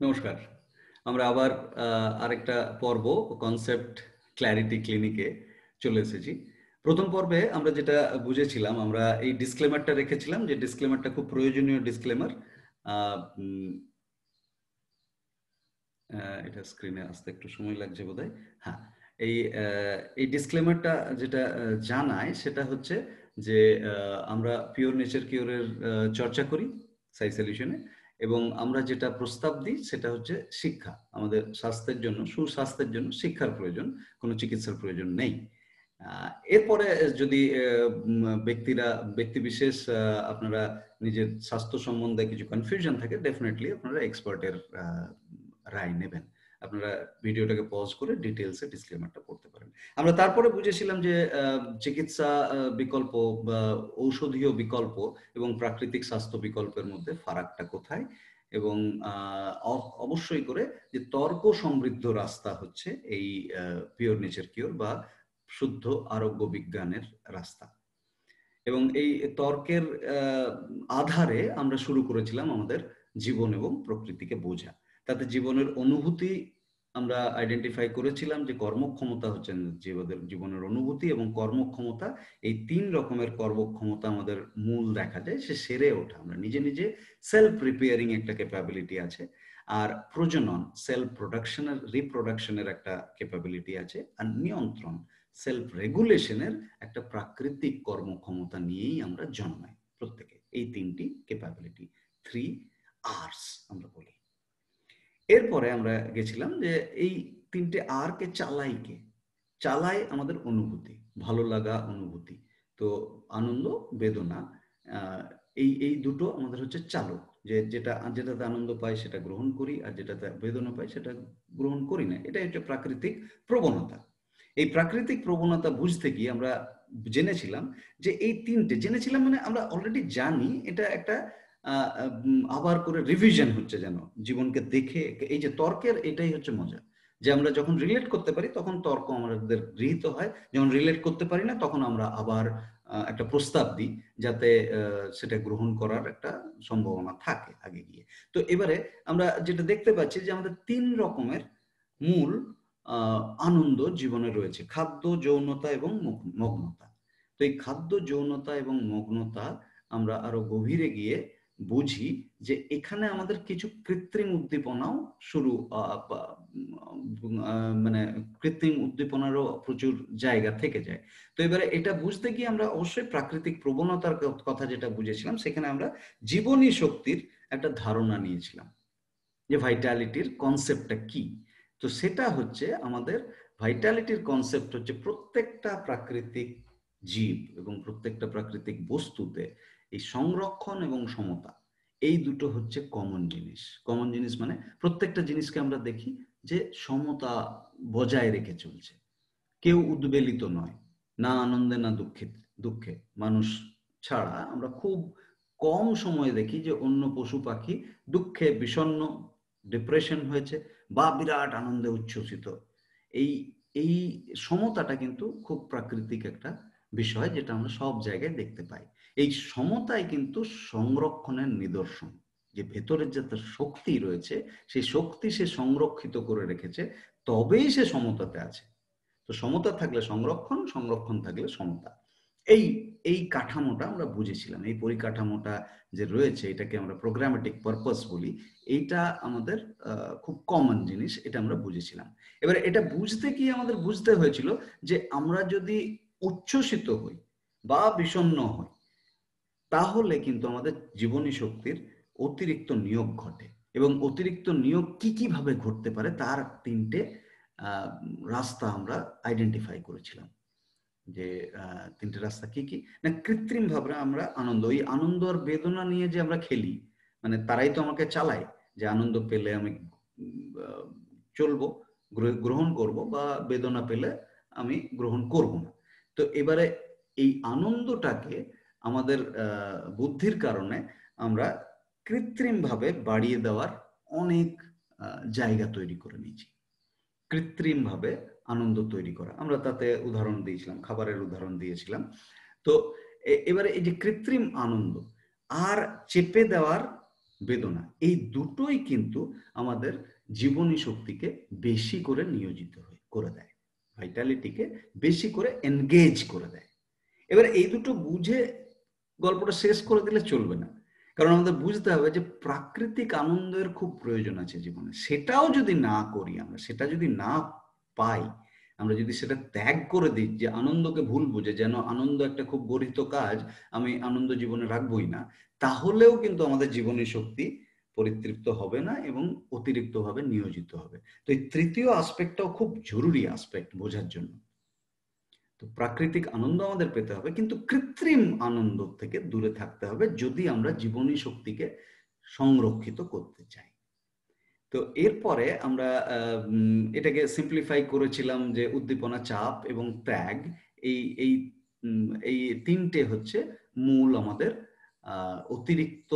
নমস্কার। আমরা আবার আরেকটা পর্ব কনসেপ্ট ক্ল্যারিটি ক্লিনিকে চলে এসেছি। ১ম পর্বে আমরা যেটা বুঝেছিলাম, আমরা এই ডিসক্লেমারটা রেখেছিলাম যে ডিসক্লেমারটা খুব প্রয়োজনীয় ডিসক্লেমার। আ উম এটা স্ক্রিনে আসতে একটু সময় লাগছে বোধহয়। হ্যাঁ, এই আ এই ডিসক্লেমারটা যেটা জানায় সেটা হচ্ছে যে আমরা পিওর নেচার কিওর এর চর্চা করি সাই সলিউশন এ, এবং আমরা যেটা প্রস্তাব দিই সেটা হচ্ছে শিক্ষা। আমাদের স্বাস্থ্যের জন্য, সুস্বাস্থ্যের জন্য শিক্ষার প্রয়োজন, কোনো চিকিৎসার প্রয়োজন নেই। আ এরপরে যদি ব্যক্তিবিশেষ আপনারা নিজের স্বাস্থ্য সম্বন্ধে কিছু কনফিউশন থাকে, ডেফিনিটলি আপনারা এক্সপার্টের রায় নেবেন। আপনারা ভিডিওটাকে পজ করে ডিটেইলস এ ডিসক্লেমারটা পড়তে পারেন। আমরা তারপরে বুঝেছিলাম যে চিকিৎসা বিকল্প বা ঔষধীয় বিকল্প এবং প্রাকৃতিক স্বাস্থ্য বিকল্পের মধ্যে ফারাকটা কোথায়, এবং আ অবশ্যই করে যে তর্ক সমৃদ্ধ রাস্তা হচ্ছে এই পিওর নেচার কিওর বা শুদ্ধ আরোগ্য বিজ্ঞানের রাস্তা। এবং এই তর্কের আধারে আমরা শুরু করেছিলাম আমাদের জীবন এবং প্রকৃতিকে বোঝা। তাতে জীবনের অনুভূতি আমরা আইডেন্টিফাই করেছিলাম যে কর্মক্ষমতা হচ্ছেন জীবনের অনুভূতি এবং কর্মক্ষমতা। এই ৩ রকমের কর্মক্ষমতা আমাদের মূল দেখা যায় সে সেরে ওঠা। আমরা নিজে, নিজে সেলফ প্রিপেয়ারিং একটা ক্যাপাবিলিটি আছে। আর প্রজনন, সেলফ প্রোডাকশন এর রিপ্রোডাকশন এর একটা ক্যাপাবিলিটি আছে। আর নিয়ন্ত্রণ, সেলফ রেগুলেশন এর একটা প্রাকৃতিক কর্মক্ষমতা নিয়েই আমরা জন্মাই প্রত্যেকে। এই ৩টি ক্যাপাবিলিটি, 3 R's আমরা বলি। এরপরে আমরা গেছিলাম যে এই ৩টে R কে চালায় কে? চালায় আমাদের অনুভূতি, ভালো লাগা অনুভূতি। তো আনন্দ, বেদনা, আ এই দুটো আমাদের হচ্ছে চালক। যেটাতে আনন্দ পাই সেটা গ্রহণ করি, আর যেটাতে বেদনা পাই সেটা গ্রহণ করি না। এটাই হচ্ছে প্রাকৃতিক প্রবণতা। এই প্রাকৃতিক প্রবণতা বুঝতে গিয়ে আমরা জেনেছিলাম যে এই ৩টে জেনেছিলাম মানে আমরা অলরেডি জানি, এটা একটা আ আবার করে রিভিশন হচ্ছে যেন জীবনকে দেখে। এই যে তর্কের এটাই হচ্ছে মজা। যে আমরা যখন রিলেট করতে পারি তখন তর্ক আমাদের গৃহীত হয়। যখন রিলেট করতে পারি না তখন আমরা আবার একটা প্রস্তাব দিই যাতে সেটা গ্রহণ করার একটা সম্ভাবনা থাকে আগে গিয়ে। তো এবারে আমরা যেটা দেখতে পাচ্ছি যে আমাদের ৩ রকমের মূল আ আনন্দ জীবনে রয়েছে। খাদ্য, যৌনতা এবং মগ্নতা। তো এই খাদ্য, যৌনতা এবং মগ্নতা আমরা আরো গভীরে গিয়ে বুঝি যে এখানে আমাদের কিছু কৃত্রিম উদ্দীপনাও শুরু আ পা আ মানে কৃত্রিম উদ্দীপনারও প্রচুর জায়গা থেকে যায়। তো এবারে এটা বুঝতে গিয়ে আমরা অবশ্যই প্রাকৃতিক প্রবণতার কথা যেটা বুঝেছিলাম, সেখানে আমরা জীবনী শক্তির একটা ধারণা নিয়েছিলাম। যে ভাইটালিটির কনসেপ্টটা কি? তো সেটা হচ্ছে আমাদের ভাইটালিটির কনসেপ্ট হচ্ছে প্রত্যেকটা প্রাকৃতিক জীব এবং প্রত্যেকটা প্রাকৃতিক বস্তুতে এই সংরক্ষণ এবং সমতা, এই দুটো হচ্ছে কমন জিনিস। কমন জিনিস মানে প্রত্যেকটা জিনিসকে আমরা দেখি যে সমতা বজায় রেখে চলছে। কেউ উদ্বেলিত নয়। না আনন্দে না দুঃখে। মানুষ ছাড়া আমরা খুব কম সময়ে দেখি যে অন্য পশু-পাখি দুঃখে বিষণ্ণ, ডিপ্রেশন হয়েছে বা বিরাট আনন্দে উচ্ছ্বসিত। এই এই সমতাটা কিন্তু খুব প্রাকৃতিক একটা বিষয় যেটা আমরা সব জায়গায় দেখতে পাই। এই সমতাই কিন্তু সংরক্ষণের নিদর্শন। যে ভেতরের যে তার শক্তি রয়েছে, সেই শক্তি সে সংরক্ষিত করে রেখেছে, তবেই সে সমতাতে আছে। তো সমতা থাকলে সংরক্ষণ, সংরক্ষণ থাকলে সমতা। এই এই কাঠামোটা আমরা বুঝেছিলাম। এই পরিকাঠামোটা যে রয়েছে এটাকে আমরা প্রোগ্রামেটিক পারপাস বলি। এইটা আমাদের আ খুব কমন জিনিস। এটা আমরা বুঝেছিলাম। এবারে এটা বুঝতে গিয়ে আমাদের বুঝতে হয়েছিল যে আমরা যদি উচ্ছ্বসিত হই বা বিষণ্ণ হই, তাহলে কিন্তু আমাদের জীবনী শক্তির অতিরিক্ত নিয়োগ ঘটে, এবং অতিরিক্ত নিয়োগ কি ভাবে ঘটতে পারে তার ৩টে আ রাস্তা আমরা আইডেন্টিফাই করেছিলাম। যে ৩ টে রাস্তা কি? না কৃত্রিমভাবে আমরা আনন্দ, এই আনন্দ আর বেদনা নিয়ে যে আমরা খেলি, মানে তারাই তো আমাকে চালায় যে আনন্দ পেলে আমি আ চলবো, গ্রহণ করব, বা বেদনা পেলে আমি গ্রহণ করব না। তো এবারে এই আনন্দটাকে আমাদের বুদ্ধির কারণে আমরা কৃত্রিমভাবে বাড়িয়ে দেওয়ার অনেক আ জায়গা তৈরি করে নিয়েছি। কৃত্রিমভাবে আনন্দ তৈরি করা। আমরা তাতে উদাহরণ দিয়েছিলাম, খাবারের উদাহরণ দিয়েছিলাম। তো এবারে এই যে কৃত্রিম আনন্দ আর চেপে দেওয়ার বেদনা, এই দুটোই কিন্তু আমাদের জীবনী শক্তিকে বেশি করে নিয়োজিত করে দেয়, ভাইটালিটিকে বেশি করে এনগেজ করে দেয়। এবার এই দুটো বুঝে গল্পটা শেষ করে দিলে চলবে না, কারণ আমাদের বুঝতে হবে যে প্রাকৃতিক আনন্দের খুব প্রয়োজন আছে জীবনে। সেটাও যদি না করি আমরা, সেটা যদি না পাই, আমরা যদি সেটা ত্যাগ করে দিই, যে আনন্দকে ভুল বুঝে, যেন আনন্দ একটা খুব গরিত কাজ, আমি আনন্দ জীবনে রাখবই না, তাহলেও কিন্তু আমাদের জীবনী শক্তি পরিতৃপ্ত হবে না এবং অতিরিক্তভাবে নিয়োজিত হবে। তো এই তৃতীয় আসপেক্টটাও খুব জরুরি আসপেক্ট বোঝার জন্য। তো প্রাকৃতিক আনন্দ আমাদের পেতে হবে, কিন্তু কৃত্রিম আনন্দ থেকে দূরে থাকতে হবে যদি আমরা জীবনী শক্তিকে সংরক্ষিত করতে চাই। তো এরপরে আমরা এটাকে সিম্পলিফাই করেছিলাম যে উদ্দীপনা, চাপ এবং ত্যাগ, এই এই এই তিনটে হচ্ছে মূল আমাদের অতিরিক্ত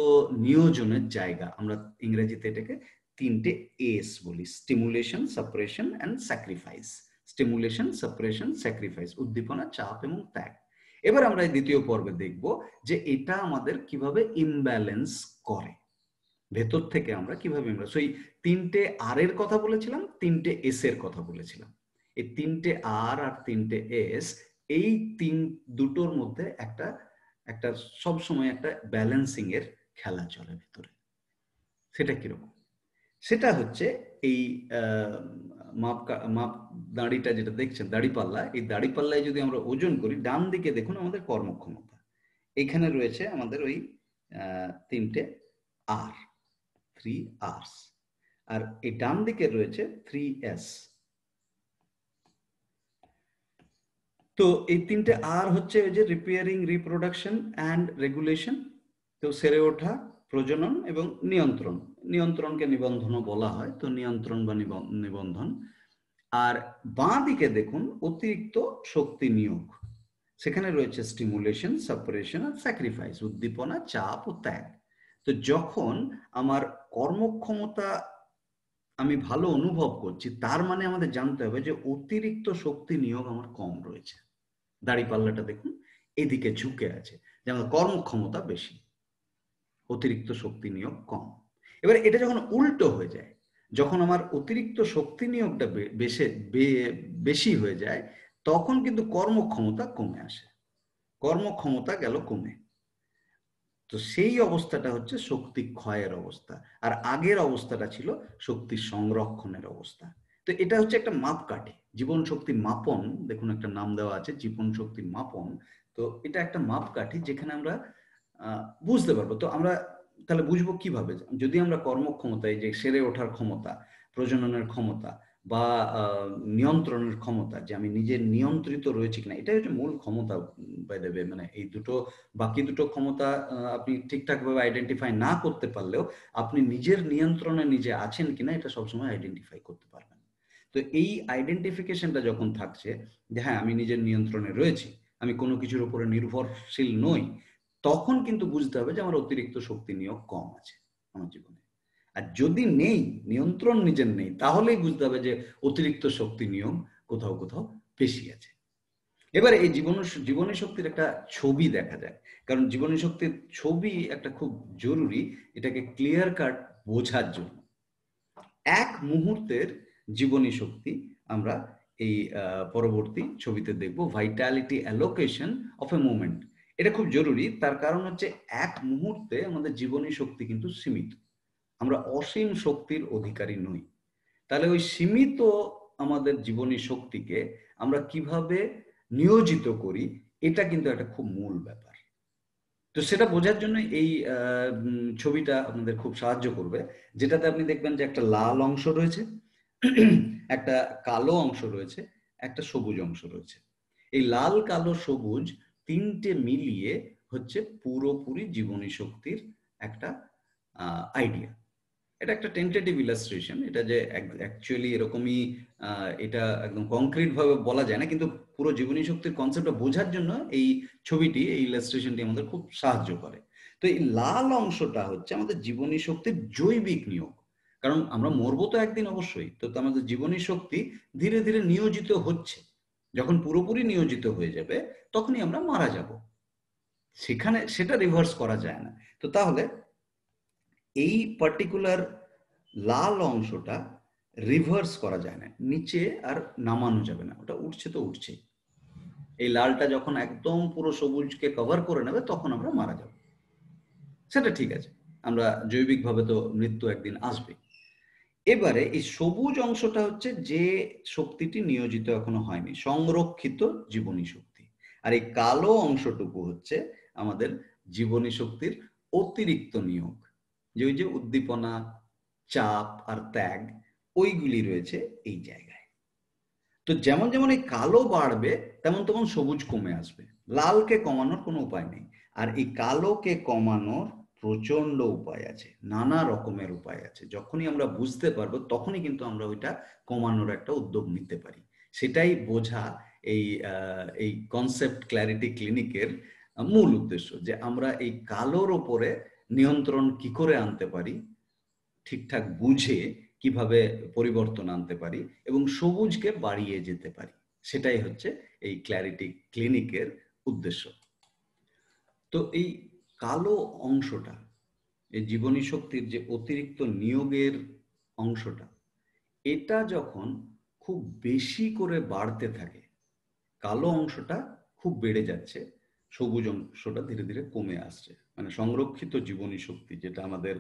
নিয়োজনের জায়গা। আমরা ইংরেজিতে এটাকে তিনটে এস বলি, stimulation, suppression and sacrifice. Stimulation, suppression, sacrifice, উদ্দীপনা, চাপ এবং ত্যাগ। এবার আমরা এই দ্বিতীয় পর্বে দেখব যে এটা আমাদের কিভাবে ইমব্যালেন্স করে, ভেতর থেকে আমরা কিভাবে আমরা সেই তিনটে আর এর কথা বলেছিলাম, তিনটে এস এর কথা বলেছিলাম। এই তিনটে আর আর তিনটে এস, এই দুটোর মধ্যে একটা একটা সব সময় একটা ব্যালেন্সিং এর খেলা চলে ভেতরে। সেটা কিরকম? সেটা হচ্ছে এই মাপ দাড়িটা যেটা দেখছেন, দাড়িপাল্লা, এই দাড়িপাল্লায় যদি আমরা ওজন করি, ডান দিকে দেখুন আমাদের কর্মক্ষমতা, এখানে রয়েছে আমাদের ওই তিনটে আর, 3 R's, আর এই ডান দিকে রয়েছে 3S। তো এই তিনটে আর হচ্ছে ওই যে রিপেয়ারিং, রিপ্রোডাকশন অ্যান্ড রেগুলেশন। তো সেরে ওঠা, প্রজনন এবং নিয়ন্ত্রণ। নিয়ন্ত্রণকে নিবন্ধনও বলা হয়, তো নিয়ন্ত্রণ বা নিবন্ধন। আর বাঁ দিকে দেখুন অতিরিক্ত শক্তি নিয়োগ, সেখানে রয়েছে স্টিমুলেশন, সাপ্রেশন আর স্যাক্রিফাইস, উদ্দীপনা, চাপ ও ত্যাগ। তো যখন আমার কর্মক্ষমতা আমি ভালো অনুভব করছি, তার মানে আমাদের জানতে হবে যে অতিরিক্ত শক্তি নিয়োগ আমার কম রয়েছে। দাড়িপাল্লাটা দেখুন এদিকে ঝুঁকে আছে, যে আমার কর্মক্ষমতা বেশি, অতিরিক্ত শক্তি নিয়োগ কম। এবার এটা যখন উল্টো হয়ে যায়, যখন আমার অতিরিক্ত শক্তি নিয়োগটা বেশি হয়ে যায়, তখন কিন্তু কর্মক্ষমতা কমে আসে, কর্মক্ষমতা গেল কমে। তো সেই অবস্থাটা হচ্ছে শক্তি ক্ষয়ের অবস্থা, আর আগের অবস্থাটা ছিল শক্তি সংরক্ষণের অবস্থা। তো এটা হচ্ছে একটা মাপকাঠি, জীবন শক্তি মাপন, দেখুন একটা নাম দেওয়া আছে জীবন শক্তি মাপন। তো এটা একটা মাপকাঠি যেখানে আমরা বুঝতে পারবো। তো আমরা তাহলে বুঝবো কিভাবে, যদি আমরা কর্মক্ষমতায়, যে সেরে ওঠার ক্ষমতা, প্রজননের ক্ষমতা বা নিয়ন্ত্রণের ক্ষমতা, যে আমি নিজের নিয়ন্ত্রিত রয়েছে কিনা, এটাই হচ্ছে মূল ক্ষমতা বাই দ্য ওয়ে। মানে এই দুটো, বাকি দুটো ক্ষমতা আপনি ঠিকঠাকভাবে আইডেন্টিফাই না করতে পারলেও আপনি নিজের নিয়ন্ত্রণে নিজে আছেন কিনা এটা সবসময় আইডেন্টিফাই করতে পারবেন। তো এই আইডেন্টিফিকেশনটা যখন থাকছে যে হ্যাঁ আমি নিজের নিয়ন্ত্রণে রয়েছি, আমি কোনো কিছুর উপরে নির্ভরশীল নই, তখন কিন্তু বুঝতে হবে যে আমার অতিরিক্ত শক্তি নিয়োগ কম আছে আমার জীবনে। আর যদি নেই, নিয়ন্ত্রণ নিজের নেই, তাহলেই বুঝতে হবে যে অতিরিক্ত শক্তি নিয়োগ কোথাও কোথাও বেশি আছে। এবারে এই জীবনী শক্তির একটা ছবি দেখা যায়, কারণ জীবনী শক্তির ছবি একটা খুব জরুরি এটাকে ক্লিয়ার কাট বোঝার জন্য। এক মুহূর্তের জীবনী শক্তি আমরা এই পরবর্তী ছবিতে দেখব, Vitality allocation of a moment. এটা খুব জরুরি, তার কারণ হচ্ছে এক মুহূর্তে আমাদের জীবনী শক্তি কিন্তু সীমিত, আমরা অসীম শক্তির অধিকারী নই। তাহলে ওই সীমিত আমাদের জীবনী শক্তিকে আমরা কিভাবে নিয়োজিত করি, এটা কিন্তু একটা খুব মূল ব্যাপার। তো সেটা বোঝার জন্য এই ছবিটা আপনাদের খুব সাহায্য করবে, যেটাতে আপনি দেখবেন যে একটা লাল অংশ রয়েছে, একটা কালো অংশ রয়েছে, একটা সবুজ অংশ রয়েছে। এই লাল, কালো, সবুজ তিনটে মিলিয়ে হচ্ছে পুরোপুরি জীবনী শক্তির একটা আইডিয়া। এটা একটা টেন্টেটিভ ইলাস্ট্রেশন, এটা যে অ্যাকচুয়ালি এরকমই এটা একদম কংক্রিট ভাবে বলা যায় না, কিন্তু পুরো জীবনী শক্তির কনসেপ্টটা বোঝার জন্য এই ছবিটি, এই ইলাস্ট্রেশনটি আমাদের খুব সাহায্য করে। তো এই লাল অংশটা হচ্ছে আমাদের জীবনী শক্তির জৈবিক নিয়োগ, কারণ আমরা মরবো তো একদিন অবশ্যই, তো আমাদের জীবনী শক্তি ধীরে ধীরে নিয়োজিত হচ্ছে, যখন পুরোপুরি নিয়োজিত হয়ে যাবে তখনই আমরা মারা যাব, সেখানে সেটা রিভার্স করা যায় না। তো তাহলে এই পার্টিকুলার লাল অংশটা রিভার্স করা যায় না, নিচে আর নামানো যাবে না, ওটা উঠছে তো উঠছেই। এই লালটা যখন একদম পুরো সবুজকে কভার করে নেবে তখন আমরা মারা যাব, সেটা ঠিক আছে, আমরা জৈবিকভাবে তো মৃত্যু একদিন আসবে। এবারে এই সবুজ অংশটা হচ্ছে যে শক্তিটি নিয়োজিত এখনো হয়নি, সংরক্ষিত জীবনী শক্তি। আর এই কালো অংশটুকু হচ্ছে আমাদের জীবনী শক্তির অতিরিক্ত নিয়োগ, যে ওই যে উদ্দীপনা, চাপ আর ত্যাগ, ওইগুলি রয়েছে এই জায়গায়। তো যেমন যেমন এই কালো বাড়বে তেমন তেমন সবুজ কমে আসবে, লালকে কমানোর কোনো উপায় নেই। আর এই কালোকে কমানোর প্রচন্ড উপায় আছে, নানা রকমের উপায় আছে। যখনই আমরা বুঝতে পারবো তখনই কিন্তু আমরা ওইটা কমানোর একটা উদ্যোগ নিতে পারি। সেটাই বোঝা এই কনসেপ্ট ক্ল্যারিটি ক্লিনিকের মূল উদ্দেশ্য, যে আমরা এই কালোর ওপরে নিয়ন্ত্রণ কি করে আনতে পারি, ঠিকঠাক বুঝে কিভাবে পরিবর্তন আনতে পারি এবং সবুজকে বাড়িয়ে যেতে পারি, সেটাই হচ্ছে এই ক্ল্যারিটি ক্লিনিকের উদ্দেশ্য। তো এই কালো অংশটা, এই জীবনী শক্তির যে অতিরিক্ত নিয়োগের অংশটা, এটা যখন খুব বেশি করে বাড়তে থাকে, কালো অংশটা খুব বেড়ে যাচ্ছে, সবুজ অংশটা ধীরে ধীরে কমে আসছে। মানে সংরক্ষিত জীবনী শক্তি, যেটা আমাদের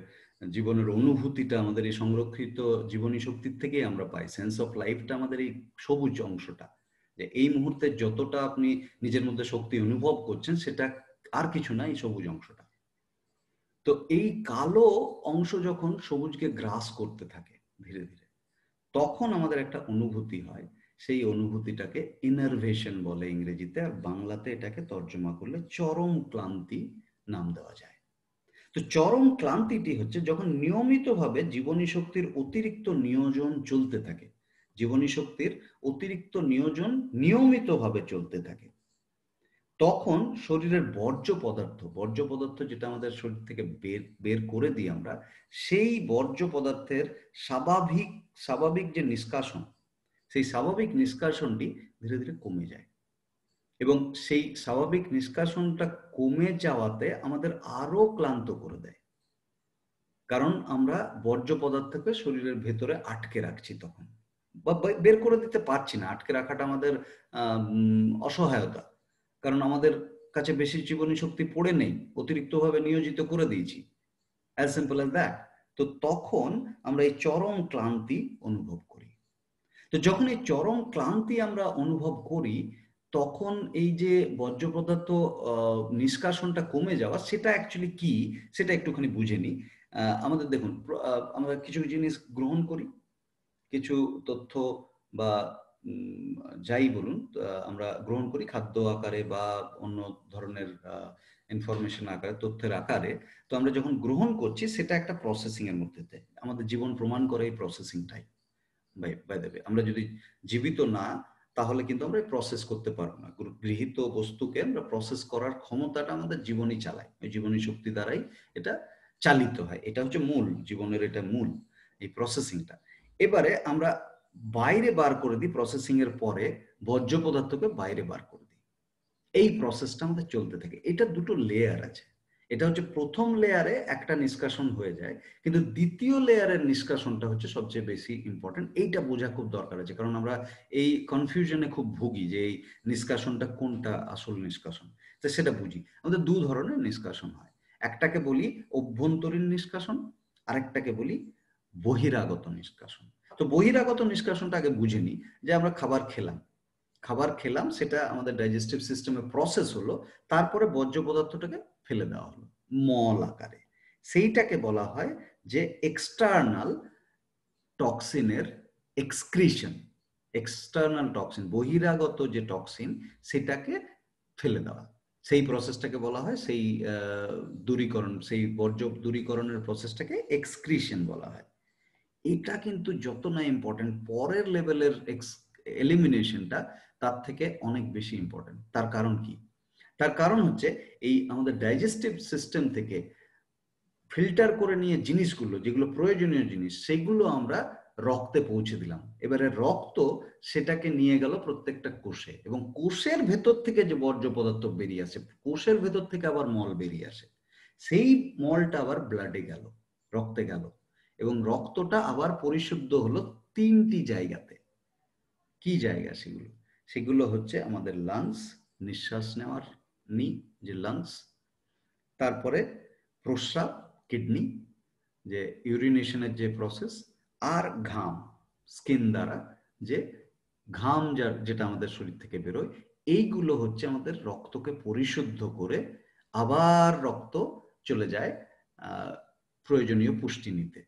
জীবনের অনুভূতিটা আমাদের এই সংরক্ষিত জীবনী শক্তির থেকেই আমরা পাই, সেন্স অফ লাইফটা আমাদের এই সবুজ অংশটা, যে এই মুহূর্তে যতটা আপনি নিজের মধ্যে শক্তি অনুভব করছেন সেটা আর কিছু না, এই সবুজ অংশটা। তো এই কালো অংশ যখন সবুজকে গ্রাস করতে থাকে ধীরে ধীরে, তখন আমাদের একটা অনুভূতি হয়, সেই অনুভূতিটাকে ইনারভেশন বলে ইংরেজিতে, আর বাংলাতে এটাকে তর্জমা করলে চরম ক্লান্তি নাম দেওয়া যায়। তো চরম ক্লান্তিটি হচ্ছে যখন নিয়মিতভাবে জীবনী শক্তির অতিরিক্ত নিয়োজন চলতে থাকে, জীবনী শক্তির অতিরিক্ত নিয়োজন নিয়মিতভাবে চলতে থাকে, তখন শরীরের বর্জ্য পদার্থ যেটা আমাদের শরীর থেকে বের করে দিই আমরা, সেই বর্জ্য পদার্থের স্বাভাবিক যে নিষ্কাশন, সেই স্বাভাবিক নিষ্কাশনটি ধীরে ধীরে কমে যায়। এবং সেই স্বাভাবিক নিষ্কাশনটা কমে যাওয়াতে আমাদের আরো ক্লান্ত করে দেয়, কারণ আমরা বর্জ্য পদার্থকে শরীরের ভেতরে আটকে রাখছি তখন, বা বের করে দিতে পারছি না। আটকে রাখাটা আমাদের অসহায়তা, কারণ আমাদের কাছে বেশি জীবনী শক্তি পড়ে নেই, অতিরিক্তভাবে নিয়োজিত করে দিয়েছি, অ্যাজ সিম্পল অ্যাজ দ্যাট। তো তখন আমরা এই চরম ক্লান্তি অনুভব করি। তো যখন এই চরম ক্লান্তি আমরা অনুভব করি, তখন এই যে বর্জ্য পদার্থ নিষ্কাশনটা কমে যাওয়া, সেটা অ্যাকচুয়ালি কি সেটা একটুখানি বুঝে নিই। আমাদের দেখুন, আমরা কিছু জিনিস গ্রহণ করি, কিছু তথ্য বা যাই বলুন, আমরা গ্রহণ করি খাদ্য আকারে বা অন্য ধরনের ইনফরমেশন আকারে, তথ্যের আকারে। তো আমরা যখন গ্রহণ করছি সেটা একটা প্রসেসিং এর মধ্যে দেয়, আমাদের জীবন প্রমাণ করে এই প্রসেসিংটাই। বাই দ্য ওয়ে, আমরা যদি জীবিত না, তাহলে কিন্তু আমরা প্রসেস করতে পারবো না। গৃহীত বস্তুকে আমরা প্রসেস করার ক্ষমতাটা আমাদের জীবনই চালায়, ওই জীবনী শক্তি দ্বারাই এটা চালিত হয়। এটা হচ্ছে মূল জীবনের, এটা মূল এই প্রসেসিংটা। এবারে আমরা বাইরে বার করে দিই, প্রসেসিং এর পরে বর্জ্য পদার্থকে বাইরে বার করে দিই, এই প্রসেসটা আমাদের চলতে থাকে। এটা দুটো লেয়ার আছে, এটা হচ্ছে প্রথম লেয়ারে একটা নিষ্কাশন হয়ে যায়, কিন্তু দ্বিতীয় লেয়ারের নিষ্কাশনটা হচ্ছে সবচেয়ে বেশি ইম্পর্টেন্ট। এইটা বোঝা খুব দরকার আছে, কারণ আমরা এই কনফিউশনে খুব ভুগি যে এই নিষ্কাশনটা কোনটা আসল নিষ্কাশন। তো সেটা বুঝি, আমাদের দু ধরনের নিষ্কাশন হয়, একটাকে বলি অভ্যন্তরীণ নিষ্কাশন, আরেকটাকে বলি বহিরাগত নিষ্কাশন। তো বহিরাগত নিষ্কাশনটা আগে বুঝে নিই, যে আমরা খাবার খেলাম, সেটা আমাদের ডাইজেস্টিভ সিস্টেমে প্রসেস হলো, তারপরে বর্জ্য পদার্থটাকে ফেলে দেওয়া হলো মল আকারে। সেইটাকে বলা হয় যে এক্সটার্নাল টক্সিনের এক্সক্রিশন, এক্সটার্নাল টক্সিন, বহিরাগত যে টক্সিন সেটাকে ফেলে দেওয়া, সেই প্রসেসটাকে বলা হয়, সেই দূরীকরণ, সেই বর্জ্য দূরীকরণের প্রসেসটাকে এক্সক্রিশন বলা হয়। এটা কিন্তু যত না ইম্পর্টেন্ট, পরের লেভেলের এলিমিনেশনটা তার থেকে অনেক বেশি ইম্পর্টেন্ট। তার কারণ কি? তার কারণ হচ্ছে এই আমাদের ডাইজেস্টিভ সিস্টেম থেকে ফিল্টার করে নিয়ে জিনিসগুলো, যেগুলো প্রয়োজনীয় জিনিস, সেগুলো আমরা রক্তে পৌঁছে দিলাম। এবারে রক্ত সেটাকে নিয়ে গেল প্রত্যেকটা কোষে, এবং কোষের ভেতর থেকে যে বর্জ্য পদার্থ বেরিয়ে আসে, কোষের ভেতর থেকে আবার মল বেরিয়ে আসে, সেই মলটা আবার ব্লাডে গেল, রক্তে গেল এবং রক্তটা আবার পরিশুদ্ধ হলো 3টি জায়গাতে। কি জায়গা সেগুলো? সেগুলো হচ্ছে আমাদের লাংস, নিঃশ্বাস নেওয়ার যে লাংস, তারপরে প্রস্রাব, কিডনি, যে ইউরিনেশনের যে প্রসেস, আর ঘাম, স্কিন দ্বারা যে ঘাম যেটা আমাদের শরীর থেকে বেরোয়, এইগুলো হচ্ছে আমাদের রক্তকে পরিশুদ্ধ করে আবার রক্ত চলে যায় প্রয়োজনীয় পুষ্টি নিতে।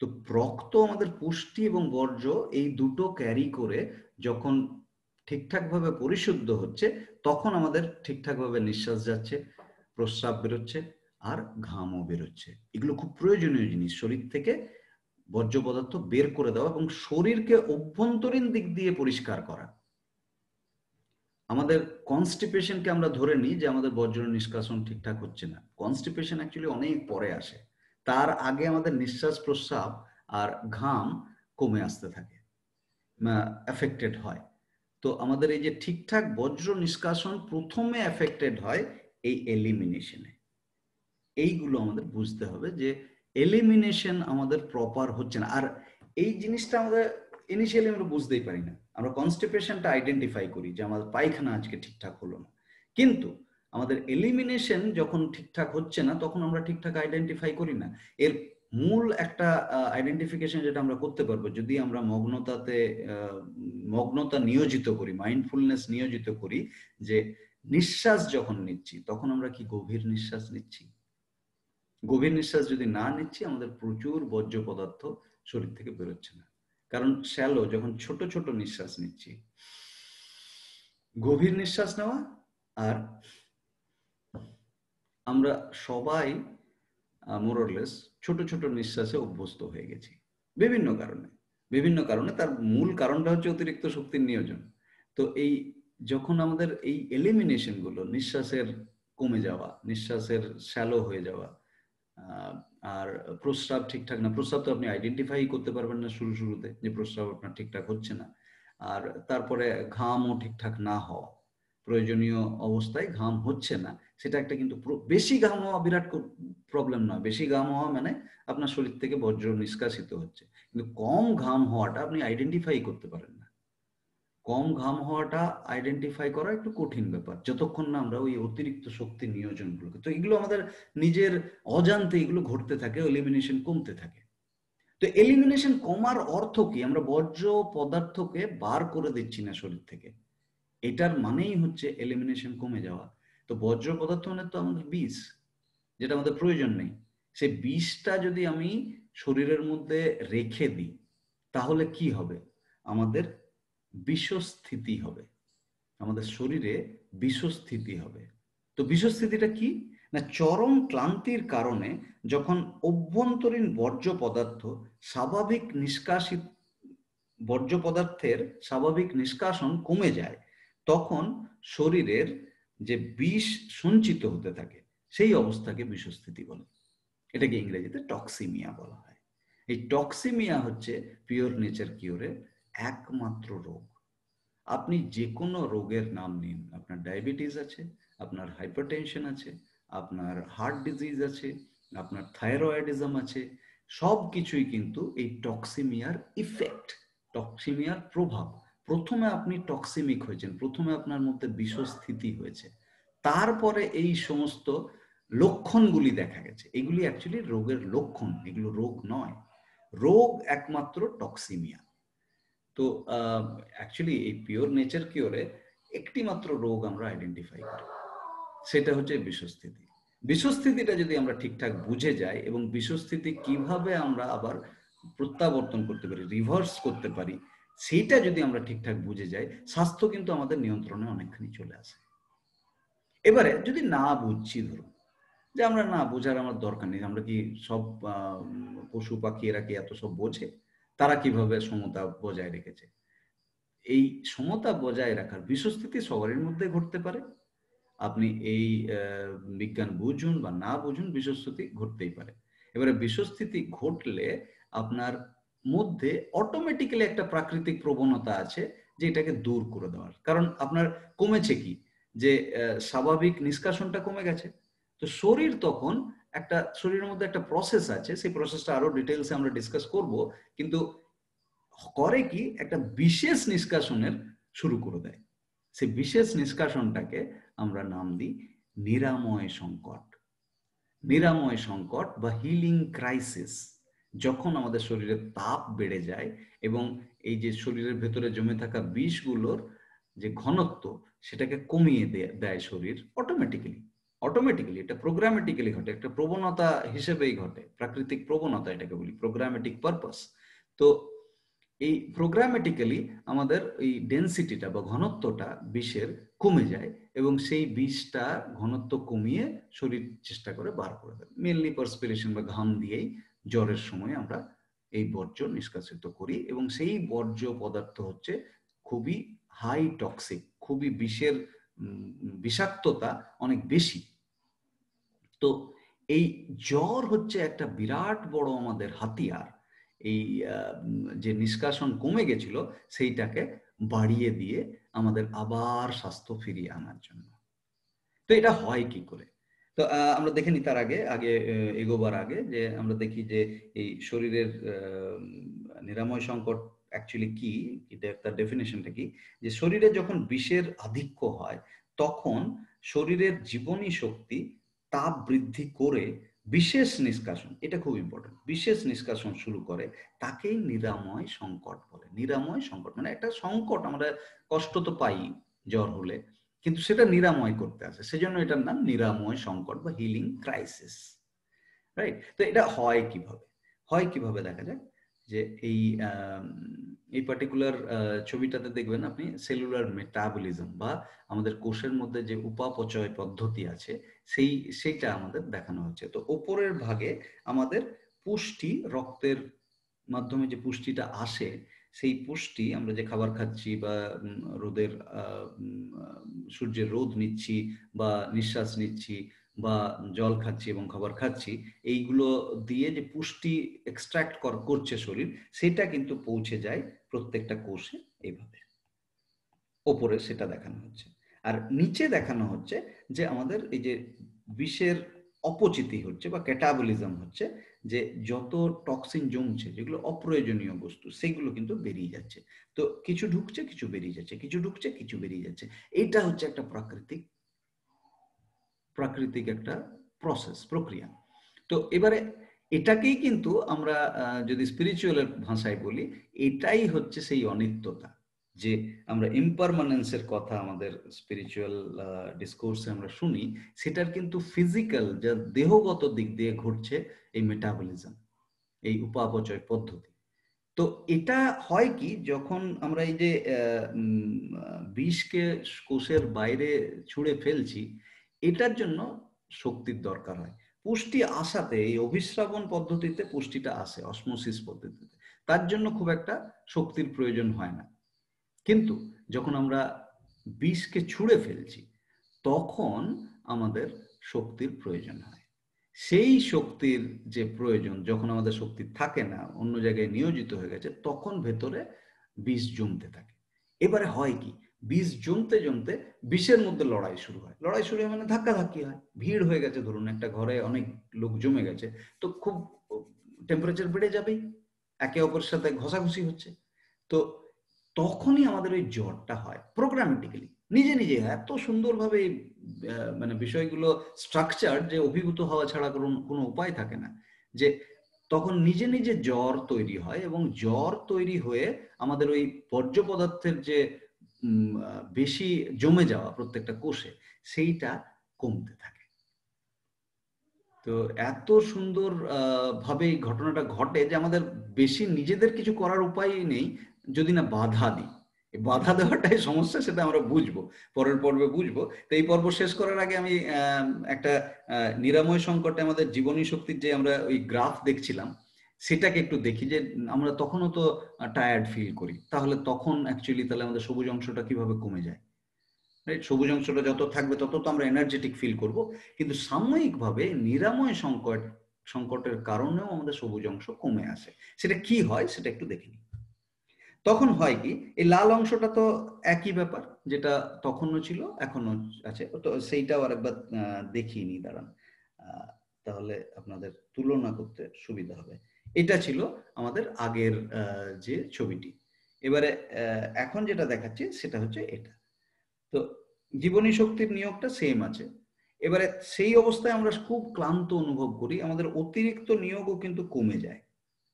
তো রক্ত আমাদের পুষ্টি এবং বর্জ্য এই দুটো ক্যারি করে যখন ঠিকঠাকভাবে পরিশুদ্ধ হচ্ছে, তখন আমাদের ঠিকঠাকভাবে নিঃশ্বাস যাচ্ছে, প্রস্রাব বেরোচ্ছে, আর ঘামও বেরোচ্ছে। এগুলো খুব প্রয়োজনীয় জিনিস, শরীর থেকে বর্জ্য পদার্থ বের করে দেওয়া এবং শরীরকে অভ্যন্তরীণ দিক দিয়ে পরিষ্কার করা। আমাদের কনস্টিপেশনকে আমরা ধরে নিই যে আমাদের বর্জ্য নিষ্কাশন ঠিকঠাক হচ্ছে না। কনস্টিপেশন অ্যাকচুয়ালি অনেক পরে আসে, তার আগে আমাদের নিঃশ্বাস প্রস্রাব আর ঘাম কমে আসতে থাকে, এফেক্টেড হয়। তো আমাদের এই যে ঠিকঠাক বর্জ্য নিষ্কাশন প্রথমে এফেক্টেড হয় এই এলিমিনেশনে। এইগুলো আমাদের বুঝতে হবে যে এলিমিনেশন আমাদের প্রপার হচ্ছে না। আর এই জিনিসটা আমাদের ইনিশিয়ালি আমরা বুঝতেই পারি না। আমরা কনস্টিপেশনটা আইডেন্টিফাই করি যে আমাদের পায়খানা আজকে ঠিকঠাক হলো না, কিন্তু আমাদের এলিমিনেশন যখন ঠিকঠাক হচ্ছে না তখন আমরা ঠিকঠাক আইডেন্টিফাই করি না। এর মূল একটা আইডেন্টিফিকেশন যেটা আমরা করতে পারবো যদি আমরা মগ্নতা নিয়োজিত করি, মাইন্ডফুলনেস নিয়োজিত করি, যে নিঃশ্বাস যখন নিচ্ছি তখন আমরা কি গভীর নিঃশ্বাস নিচ্ছি? গভীর নিঃশ্বাস যদি না নিচ্ছি, আমাদের প্রচুর বর্জ্য পদার্থ শরীর থেকে বেরোচ্ছে না। কারণ শ্যালো যখন ছোট ছোট নিঃশ্বাস নিচ্ছি, গভীর নিঃশ্বাস নেওয়া, আর আমরা সবাই মোরলেস ছোট ছোট নিঃশ্বাসে অভ্যস্ত হয়ে গেছি বিভিন্ন কারণে। তার মূল কারণটা হচ্ছে অতিরিক্ত শক্তির নিয়োজন। তো এই যখন আমাদের এই এলিমিনেশন গুলো, নিঃশ্বাসের কমে যাওয়া, নিঃশ্বাসের শ্যালো হয়ে যাওয়া, আর প্রস্রাব ঠিকঠাক না, প্রস্রাব তো আপনি আইডেন্টিফাই করতে পারবেন না শুরুতে যে প্রস্রাব আপনার ঠিকঠাক হচ্ছে না। আর তারপরে ঘামও ঠিকঠাক না হওয়া, প্রয়োজনীয় অবস্থায় ঘাম হচ্ছে না, সেটা একটা কিন্তু বেশি ঘাম হওয়া বিরাট প্রবলেম নয়। বেশি ঘাম হওয়া মানে আপনার শরীর থেকে বর্জ্য নিষ্কাশিত হচ্ছে, কিন্তু কম ঘাম হওয়াটা আপনি আইডেন্টিফাই করতে পারেন না। কম ঘাম হওয়াটা আইডেন্টিফাই করা একটু কঠিন ব্যাপার যতক্ষণ না আমরা ওই অতিরিক্ত শক্তি নিয়োজনগুলোকে, তো এগুলো আমাদের নিজের অজান্তে এগুলো ঘটতে থাকে, এলিমিনেশন কমতে থাকে। তো এলিমিনেশন কমার অর্থ কি? আমরা বর্জ্য পদার্থকে বার করে দিচ্ছি না শরীর থেকে, এটার মানেই হচ্ছে এলিমিনেশন কমে যাওয়া। তো বর্জ্য পদার্থ মানে তো আমাদের বিষ, যেটা আমাদের প্রয়োজন নেই। সেই বিষটা যদি আমি শরীরের মধ্যে রেখে দিই তাহলে কি হবে? আমাদের বিষস্থিতি হবে, আমাদের শরীরে বিষস্থিতি হবে। তো বিষস্থিতিটা কি না, চরম ক্লান্তির কারণে যখন অভ্যন্তরীণ বর্জ্য পদার্থ স্বাভাবিক নিষ্কাশিত, বর্জ্য পদার্থের স্বাভাবিক নিষ্কাশন কমে যায়, তখন শরীরের যে বিষ সঞ্চিত হতে থাকে সেই অবস্থাকে বিষস্থিতি বলে। এটাকে ইংরেজিতে টক্সিমিয়া বলা হয়। এই টক্সিমিয়া হচ্ছে পিওর নেচার কিওরের একমাত্র রোগ। আপনি যে কোনো রোগের নাম নিন, আপনার ডায়াবেটিস আছে, আপনার হাইপারটেনশন আছে, আপনার হার্ট ডিজিজ আছে, আপনার থাইরয়েডিজম আছে, সব কিছুই কিন্তু এই টক্সিমিয়ার ইফেক্ট, টক্সিমিয়ার প্রভাব। প্রথমে আপনি টক্সিমিক হয়েছেন, প্রথমে আপনার মধ্যে বিষস্থিতি হয়েছে, তারপরে এই সমস্ত লক্ষণগুলি দেখা গেছে। এগুলি অ্যাকচুয়ালি রোগের লক্ষণ, এগুলো রোগ নয়। রোগ একমাত্র টক্সিমিয়া। তো অ্যাকচুয়ালি এই পিওর নেচার কিওরে একটি মাত্র রোগ আমরা আইডেন্টিফাই করি, সেটা হচ্ছে বিষস্থিতি। বিষস্থিতিটা যদি আমরা ঠিকঠাক বুঝে যাই এবং বিষস্থিতি কিভাবে আমরা আবার প্রত্যাবর্তন করতে পারি, রিভার্স করতে পারি, সেইটা যদি আমরা ঠিকঠাক বুঝে যাই, স্বাস্থ্য কিন্তু আমাদের নিয়ন্ত্রণে অনেকখানি চলে আসে। এবারে যদি না বুঝছি, ধরুন যে আমরা না বোঝার আমার দরকার নেই, আমরা কি সব পশু পাখি এরা কি এত সব বোঝে? তারা কিভাবে সমতা বজায় রেখেছে? এই সমতা বজায় রাখার বিষস্থিতি সবারই মধ্যে ঘটতে পারে। আপনি এই বিজ্ঞান বুঝুন বা না বুঝুন, বিষস্থিতি ঘটতেই পারে। এবারে বিষস্থিতি ঘটলে আপনার মধ্যে অটোমেটিক্যালি একটা প্রাকৃতিক প্রবণতা আছে যে এটাকে দূর করে দেওয়ার। কারণ আপনার কমেছে কি, যে স্বাভাবিক নিষ্কাশনটা কমে গেছে, তো শরীর তখন একটা শরীরের মধ্যে একটা প্রসেস আছে, সেই প্রসেসটা আরো ডিটেইলসে আমরা ডিসকাস করব, কিন্তু করে কি একটা বিশেষ নিষ্কাশনের শুরু করে দেয়। সেই বিশেষ নিষ্কাশনটাকে আমরা নাম দিই নিরাময় সংকট। নিরাময় সংকট বা হিলিং ক্রাইসিস। যখন আমাদের শরীরে তাপ বেড়ে যায় এবং এই যে শরীরের ভেতরে জমে থাকা বিষগুলোর যে ঘনত্ব সেটাকে কমিয়ে দেয় শরীর অটোমেটিক্যালি, এটা প্রোগ্রামেটিক্যালি ঘটে, একটা প্রবণতা হিসেবেই ঘটে, প্রাকৃতিক প্রবণতা এটাকে বলি, প্রোগ্রামেটিক পারপাস। তো এই প্রোগ্রামেটিক্যালি আমাদের এই ডেন্সিটিটা বা ঘনত্বটা বিষের কমে যায় এবং সেই বিষটা ঘনত্ব কমিয়ে শরীর চেষ্টা করে বার করে দেয়। মেনলি পার্সপিরেশন বা ঘাম দিয়েই জ্বরের সময় আমরা এই বর্জ্য নিষ্কাশিত করি এবং সেই বর্জ্য পদার্থ হচ্ছে খুবই হাই টক্সিক, খুবই বিষাক্ততা অনেক বেশি। তো এই জ্বর হচ্ছে একটা বিরাট বড় আমাদের হাতিয়ার, এই যে নিষ্কাশন কমে গেছিল সেইটাকে বাড়িয়ে দিয়ে আমাদের আবার স্বাস্থ্য ফিরিয়ে আনার জন্য। তো এটা হয় কি করে? তো আমরা দেখে নিই তার আগে এগোবার আগে যে আমরা দেখি যে এই শরীরের নিরাময় সংকট অ্যাকচুয়ালি কি, এটা তার ডেফিনেশনটা কি, যে শরীরে যখন বিষের আধিক্য হয় তখন শরীরের জীবনী শক্তি তাপ বৃদ্ধি করে বিশেষ নিষ্কাশন, এটা খুব ইম্পর্টেন্ট, বিশেষ নিষ্কাশন শুরু করে, তাকেই নিরাময় সংকট বলে। নিরাময় সংকট মানে একটা সংকট, আমরা কষ্ট তো পাই জ্বর হলে, কিন্তু সেটা নিরাময় করতে আসে, সেজন্য এটার নাম নিরাময় সংকট বা হিলিং ক্রাইসিস, রাইট? তো এটা হয় কিভাবে দেখা যায় যে এই পার্টিকুলার ছবিটাতে দেখবেন আপনি সেলুলার মেটাবলিজম বা আমাদের কোষের মধ্যে যে উপাপচয় পদ্ধতি আছে সেইটা আমাদের দেখানো হচ্ছে। তো ওপরের ভাগে আমাদের পুষ্টি, রক্তের মাধ্যমে যে পুষ্টিটা আসে, সেই পুষ্টি আমরা যে খাবার খাচ্ছি বা রোদের সূর্যের রোদ নিচ্ছি বা নিঃশ্বাস নিচ্ছি বা জল খাচ্ছি এবং খাবার খাচ্ছি, এইগুলো দিয়ে যে পুষ্টি এক্সট্রাক্ট করছে শরীর, সেটা কিন্তু পৌঁছে যায় প্রত্যেকটা কোষে এইভাবে। ওপরে সেটা দেখানো হচ্ছে, আর নিচে দেখানো হচ্ছে যে আমাদের এই যে বিষের অপচিতি হচ্ছে বা ক্যাটাবলিজম হচ্ছে, যে যত টক্সিন জমছে, যেগুলো অপ্রয়োজনীয় বস্তু, সেগুলো কিন্তু বেরিয়ে যাচ্ছে। তো কিছু ঢুকছে, কিছু বেরিয়ে যাচ্ছে, কিছু ঢুকছে, কিছু বেরিয়ে যাচ্ছে। এইটা হচ্ছে একটা প্রাকৃতিক একটা প্রক্রিয়া। তো এবারে এটাকেই কিন্তু আমরা যদি স্পিরিচুয়ালের ভাষায় বলি, এটাই হচ্ছে সেই অনিত্যতা, যে আমরা ইমপারমানেন্সের কথা আমাদের স্পিরিচুয়াল ডিসকোর্সে আমরা শুনি, সেটার কিন্তু ফিজিক্যাল, যা দেহগত দিক দিয়ে ঘটছে এই মেটাবলিজম, এই উপাপচয় পদ্ধতি। তো এটা হয় কি, যখন আমরা এই যে বিষকে কোষের বাইরে ছুঁড়ে ফেলছি, এটার জন্য শক্তির দরকার হয়। পুষ্টি আসাতে, এই অভিস্রাবণ পদ্ধতিতে পুষ্টিটা আসে, অসমোসিস পদ্ধতিতে, তার জন্য খুব একটা শক্তির প্রয়োজন হয় না। কিন্তু যখন আমরা বিষকে ছুঁড়ে ফেলছি, তখন আমাদের শক্তির প্রয়োজন হয়। সেই শক্তির যে প্রয়োজন, যখন আমাদের শক্তি থাকে না, অন্য জায়গায় নিয়োজিত হয়ে গেছে, তখন ভেতরে বিষ জমতে থাকে। এবারে হয় কি, বিষ জমতে জমতে বিষের মধ্যে লড়াই শুরু হয় মানে ধাক্কাধাক্কি হয়, ভিড় হয়ে গেছে, ধরুন একটা ঘরে অনেক লোক জমে গেছে, তো খুব টেম্পারেচার বেড়ে যাবেই, একে অপরের সাথে ঘষাঘষি হচ্ছে। তো তখনই আমাদের ওই জ্বরটা হয় প্রোগ্রামেটিক্যালি, নিজে নিজে এত সুন্দরভাবে মানে বিষয়গুলো স্ট্রাকচার, যে অভিভূত হওয়া ছাড়া কোনো উপায় থাকে না, যে তখন নিজে নিজে জ্বর তৈরি হয় এবং জ্বর তৈরি হয়ে আমাদের ওই বর্জ্য পদার্থের যে বেশি জমে যাওয়া প্রত্যেকটা কোষে, সেইটা কমতে থাকে। তো এত সুন্দর ভাবে এই ঘটনাটা ঘটে যে আমাদের বেশি নিজেদের কিছু করার উপায় নেই যদি না বাধা দিই। বাধা দেওয়াটাই সমস্যা, সেটা আমরা বুঝবো, পরের পর্বে বুঝবো। তো এই পর্ব শেষ করার আগে আমি একটা নিরাময় সংকটে আমাদের জীবনী শক্তির যে আমরা ওই গ্রাফ দেখছিলাম, সেটাকে একটু দেখি, যে আমরা তখনও তো টায়ার্ড ফিল করি, তাহলে তখন অ্যাকচুয়ালি তাহলে আমাদের সবুজ অংশটা কিভাবে কমে যায়, রাইট? সবুজ অংশটা যত থাকবে তত তো আমরা এনার্জেটিক ফিল করব, কিন্তু সাময়িকভাবে নিরাময় সংকটের কারণেও আমাদের সবুজ অংশ কমে আসে। সেটা কি হয় সেটা একটু দেখে নিই। তখন হয় কি, এই লাল অংশটা তো একই ব্যাপার, যেটা তখনও ছিল এখনো আছে, তো সেইটাও আরেকবার দেখিয়ে নিই, দাঁড়ান। তাহলে আপনাদের তুলনা করতে সুবিধা হবে। এটা ছিল আমাদের আগের যে ছবিটি। এবারে এখন যেটা দেখাচ্ছি সেটা হচ্ছে এটা। তো জীবনী শক্তির নিয়োগটা সেম আছে। এবারে সেই অবস্থায় আমরা খুব ক্লান্ত অনুভব করি, আমাদের অতিরিক্ত নিয়োগও কিন্তু কমে যায়,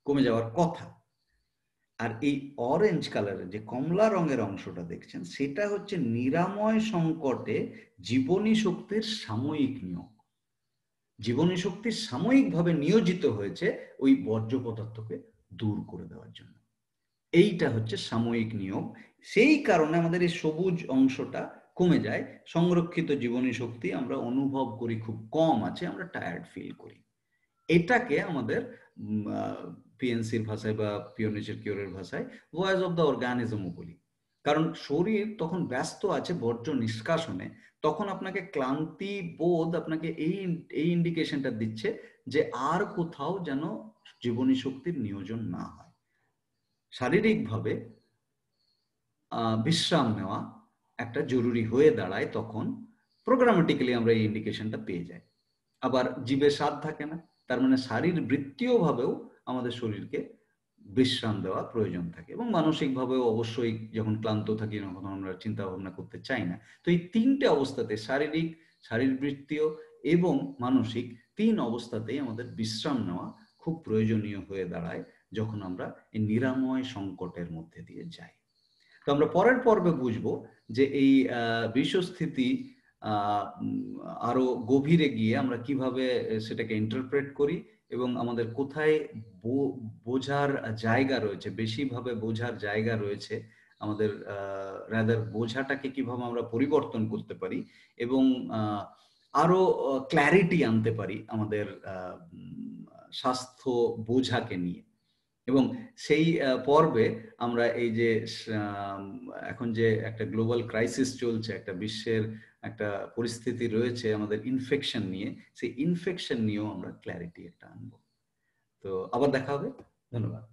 কমে যাওয়ার কথা। আর এই অরেঞ্জ কালারের যে কমলা রঙের অংশটা দেখছেন, সেটা হচ্ছে নিরাময় সংকটে জীবনী শক্তির সাময়িক নিয়োগ। জীবনী শক্তি সাময়িকভাবে নিয়োজিত হয়েছে ওই বর্জ্য পদার্থকে দূর করে দেওয়ার জন্য। এইটা হচ্ছে সাময়িক নিয়োগ। সেই কারণে আমাদের এই সবুজ অংশটা কমে যায়, সংরক্ষিত জীবনী শক্তি আমরা অনুভব করি খুব কম আছে, আমরা টায়ার্ড ফিল করি। এটাকে আমাদের পিএনসির ভাষায় বা পিওনেচার কিওরের ভাষায় ভয়েস অফ দ্য অর্গানিজমও বলি। কারণ শরীর তখন ব্যস্ত আছে বর্জ্য নিষ্কাশনে, তখন আপনাকে ক্লান্তি বোধ আপনাকে এই ইন্ডিকেশনটা দিচ্ছে যে আর কোথাও যেন জীবনী শক্তির নিয়োজন না হয়। শারীরিকভাবে বিশ্রাম নেওয়া একটা জরুরি হয়ে দাঁড়ায়, তখন প্রোগ্রামেটিক্যালি আমরা এই ইন্ডিকেশনটা পেয়ে যাই। আবার জীবে স্বাদ থাকে না, তার মানে শারীরবৃত্তীয়ভাবেও আমাদের শরীরকে বিশ্রাম দেওয়া প্রয়োজন থাকে, এবং মানসিকভাবেও অবশ্যই যখন ক্লান্ত থাকি তখন আমরা চিন্তা ভাবনা করতে চাই না। তো এই তিনটে অবস্থাতে, শারীরিক, শারীরবৃত্তীয় এবং মানসিক, তিন অবস্থাতেই আমাদের বিশ্রাম নেওয়া খুব প্রয়োজনীয় হয়ে দাঁড়ায় যখন আমরা এই নিরাময় সংকটের মধ্যে দিয়ে যাই। তো আমরা পরের পর্বে বুঝবো যে এই বিশ্বস্থিতি আরো গভীরে গিয়ে আমরা কিভাবে সেটাকে ইন্টারপ্রেট করি, এবং আমাদের কোথায় বোঝার জায়গা রয়েছে, বেশিভাবে বোঝার জায়গা রয়েছে আমাদের, রাদার বোঝাটাকে কিভাবে আমরা পরিবর্তন করতে পারি এবং আরো ক্ল্যারিটি আনতে পারি আমাদের স্বাস্থ্য বোঝাকে নিয়ে। এবং সেই পর্বে আমরা এই যে এখন যে একটা গ্লোবাল ক্রাইসিস চলছে, একটা বিশ্বের একটা পরিস্থিতি রয়েছে আমাদের ইনফেকশন নিয়ে, সেই ইনফেকশন নিয়েও আমরা ক্ল্যারিটি একটা আনবো। তো আবার দেখা হবে। ধন্যবাদ।